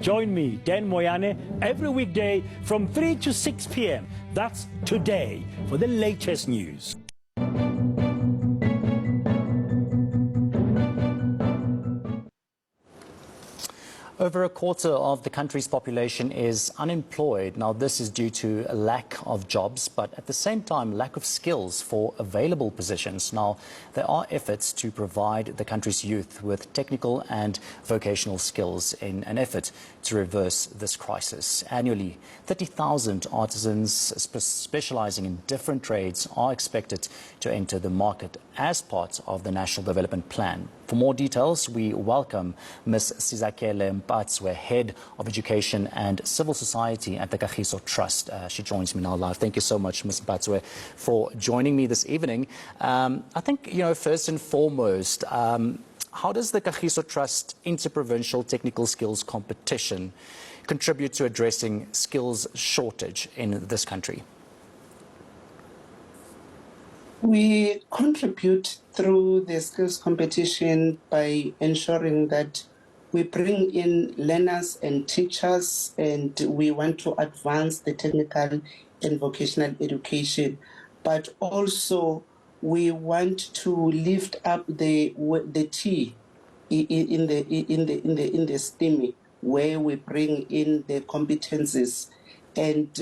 Join me, Dan Moyane, every weekday from 3 to 6 p.m. That's today for the latest news. Over a quarter of the country's population is unemployed. Now, this is due to a lack of jobs, but at the same time, lack of skills for available positions. Now, there are efforts to provide the country's youth with technical and vocational skills in an effort to reverse this crisis. Annually, 30,000 artisans specializing in different trades are expected to enter the market as part of the National Development Plan. For more details, we welcome Ms. Sizakele Mphatsoe, Head of Education and Civil Society at the Kagiso Trust. She joins me now live. Thank you so much, Ms. Mphatsoe, for joining me this evening. I think, first and foremost, how does the Kagiso Trust Interprovincial Technical Skills Competition contribute to addressing skills shortage in this country? We contribute through the skills competition by ensuring that we bring in learners and teachers, and we want to advance the technical and vocational education. But also we want to lift up the T in the STEM, where we bring in the competencies. And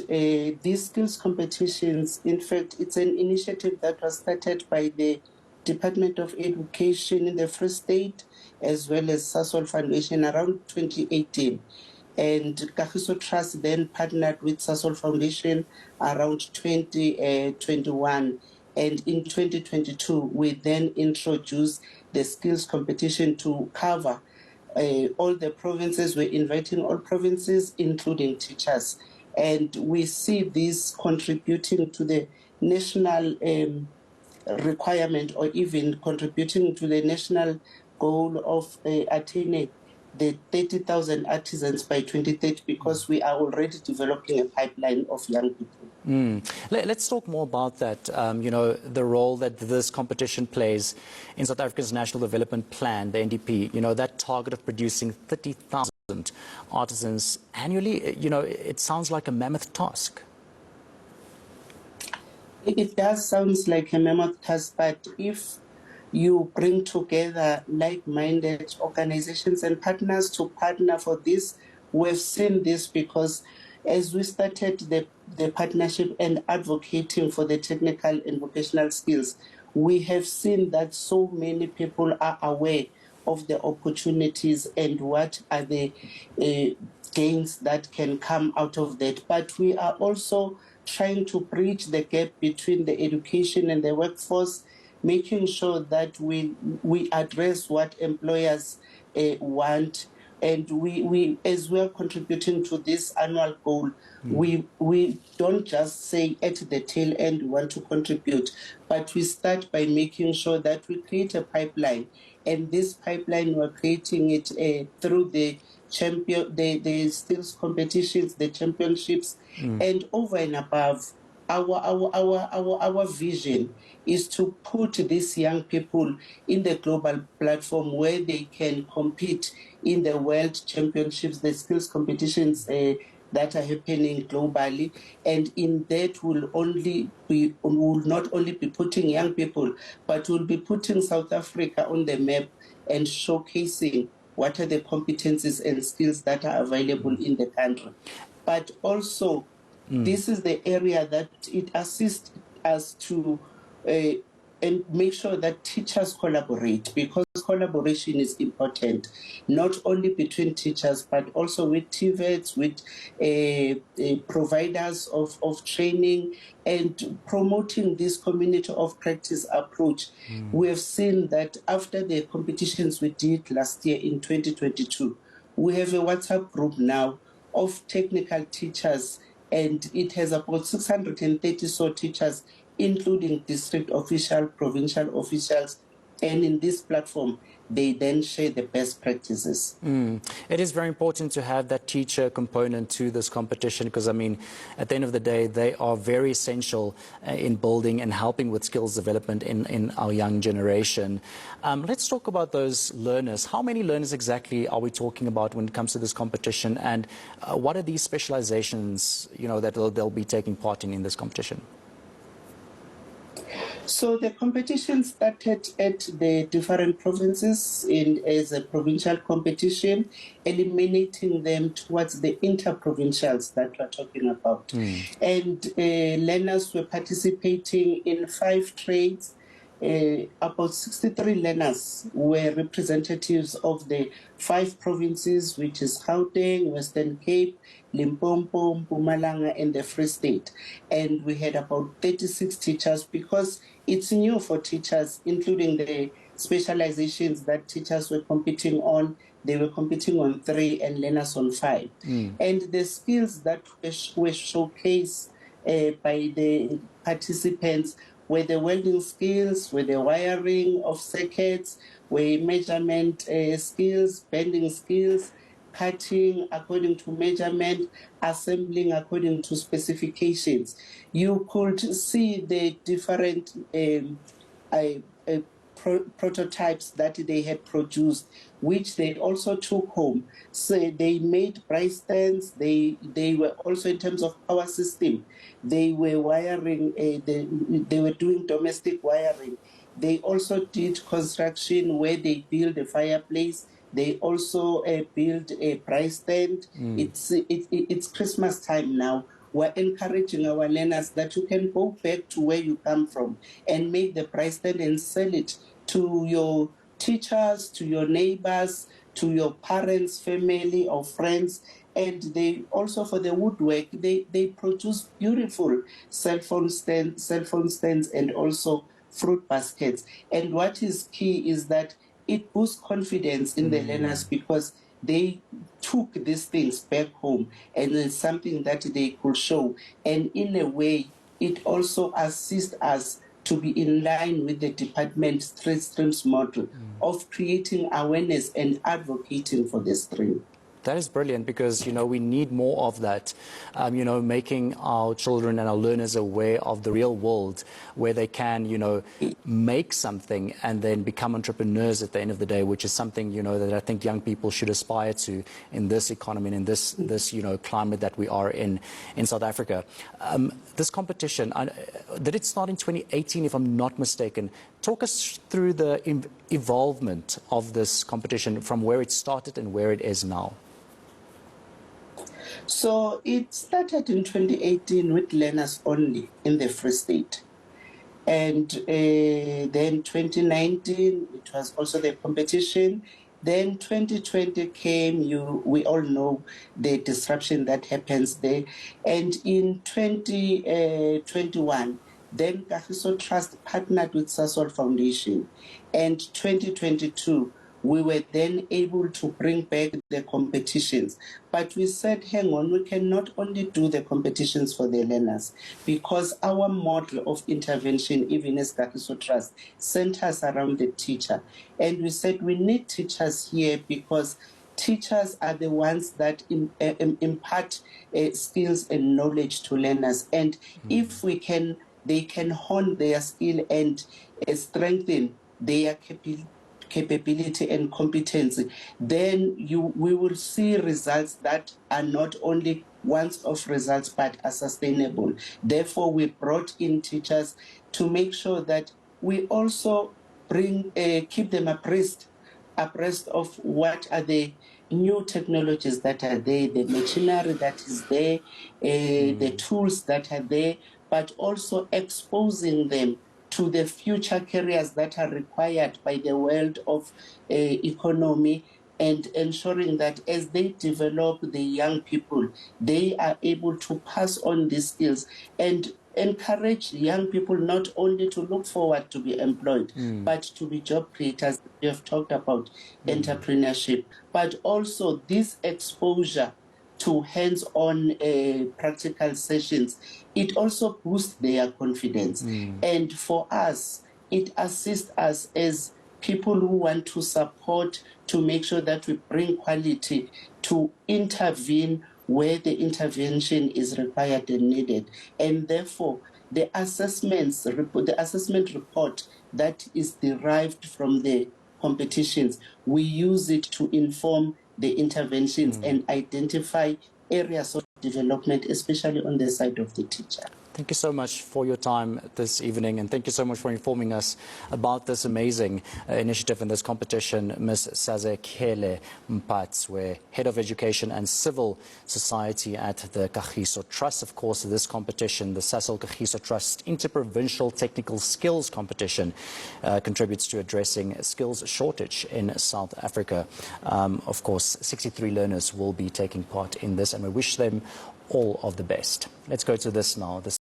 these skills competitions, in fact, it's an initiative that was started by the Department of Education in the Free State, as well as Sasol Foundation around 2018. And Kagiso Trust then partnered with Sasol Foundation around 2021. And in 2022, we then introduced the skills competition to cover all the provinces. We're inviting all provinces, including teachers. And we see this contributing to the national requirement, or even contributing to the national goal of attaining the 30,000 artisans by 2030, because we are already developing a pipeline of young people. Let's talk more about that, the role that this competition plays in South Africa's National Development Plan, the NDP, that target of producing 30,000 artisans annually. It sounds like a mammoth task. It does sound like a mammoth task, but if you bring together like-minded organizations and partners to partner for this, we've seen this, because as we started the partnership and advocating for the technical and vocational skills, we have seen that so many people are aware of the opportunities and what are the gains that can come out of that. But we are also trying to bridge the gap between the education and the workforce, making sure that we address what employers want. And we as we are contributing to this annual goal, we don't just say at the tail end we want to contribute, but we start by making sure that we create a pipeline. And this pipeline, we're creating it through the skills competitions, the championships, and over and above. Our vision is to put these young people in the global platform where they can compete in the world championships, the skills competitions that are happening globally. And in that will not only be putting young people, but will be putting South Africa on the map and showcasing what are the competencies and skills that are available in the country. But also, this is the area that it assists us to and make sure that teachers collaborate, because collaboration is important, not only between teachers, but also with TVETs, with providers of training, and promoting this community of practice approach. We have seen that after the competitions we did last year in 2022, we have a WhatsApp group now of technical teachers, and it has about 630 so teachers, including district officials, provincial officials, And in this platform, they then share the best practices. It is very important to have that teacher component to this competition because, I mean, at the end of the day, they are very essential in building and helping with skills development in our young generation. Let's talk about those learners. How many learners exactly are we talking about when it comes to this competition, and what are these specializations, that they'll be taking part in this competition? So the competition started at the different provinces as a provincial competition, eliminating them towards the inter-provincials that we're talking about. And learners were participating in 5 trades. About 63 learners were representatives of the 5 provinces, which is Gauteng, Western Cape, Limpopo, Mpumalanga, and the Free State. And we had about 36 teachers because it's new for teachers, including the specializations that teachers were competing on. They were competing on 3 and learners on 5. And the skills that were showcased by the participants were the welding skills, were the wiring of circuits, were measurement skills, bending skills, cutting according to measurement, assembling according to specifications. You could see the different prototypes that they had produced, which they also took home. So they made brace stands. They were also, in terms of power system, they were wiring. They were doing domestic wiring. They also did construction where they built a fireplace. They also built a brace stand. It's Christmas time now. We're encouraging our learners that you can go back to where you come from and make the price stand and sell it to your teachers, to your neighbors, to your parents, family, or friends. And they also, for the woodwork, they produce beautiful cell phone stands, and also fruit baskets. And what is key is that it boosts confidence in the learners because they took these things back home and it's something that they could show. And in a way, it also assists us to be in line with the department's 3 streams model of creating awareness and advocating for the stream. That is brilliant because, we need more of that, making our children and our learners aware of the real world where they can, make something and then become entrepreneurs at the end of the day, which is something, that I think young people should aspire to in this economy and in this climate that we are in South Africa. This competition, did it start in 2018, if I'm not mistaken? Talk us through the evolvement of this competition from where it started and where it is now. So it started in 2018 with learners only in the Free State. And then 2019, it was also the competition. Then 2020 came, we all know the disruption that happens there. And in 2021, then Kagiso Trust partnered with Sasol Foundation. And 2022, we were then able to bring back the competitions. But we said, hang on, we cannot only do the competitions for the learners because our model of intervention, even as Kagiso Trust, centers around the teacher. And we said we need teachers here because teachers are the ones that impart skills and knowledge to learners. And if they can hone their skill and strengthen their capability and competency, then we will see results that are not only once-off results but are sustainable. Therefore, we brought in teachers to make sure that we also keep them abreast of what are the new technologies that are there, the machinery that is there, the tools that are there, but also exposing them to the future careers that are required by the world of economy, and ensuring that as they develop the young people, they are able to pass on these skills and encourage young people not only to look forward to be employed, but to be job creators. We have talked about entrepreneurship, but also this exposure to hands-on practical sessions, it also boosts their confidence. And for us, it assists us as people who want to support to make sure that we bring quality, to intervene where the intervention is required and needed. And therefore, the assessment report that is derived from the competitions, we use it to inform the interventions and identify areas of development, especially on the side of the teacher. Thank you so much for your time this evening, and thank you so much for informing us about this amazing initiative and this competition. Ms. Sizakele Mphatsoe, Head of Education and Civil Society at the Kagiso Trust. Of course, this competition, the Sasol Kagiso Trust Interprovincial Technical Skills Competition, contributes to addressing skills shortage in South Africa. Of course, 63 learners will be taking part in this, and we wish them all of the best. Let's go to this now.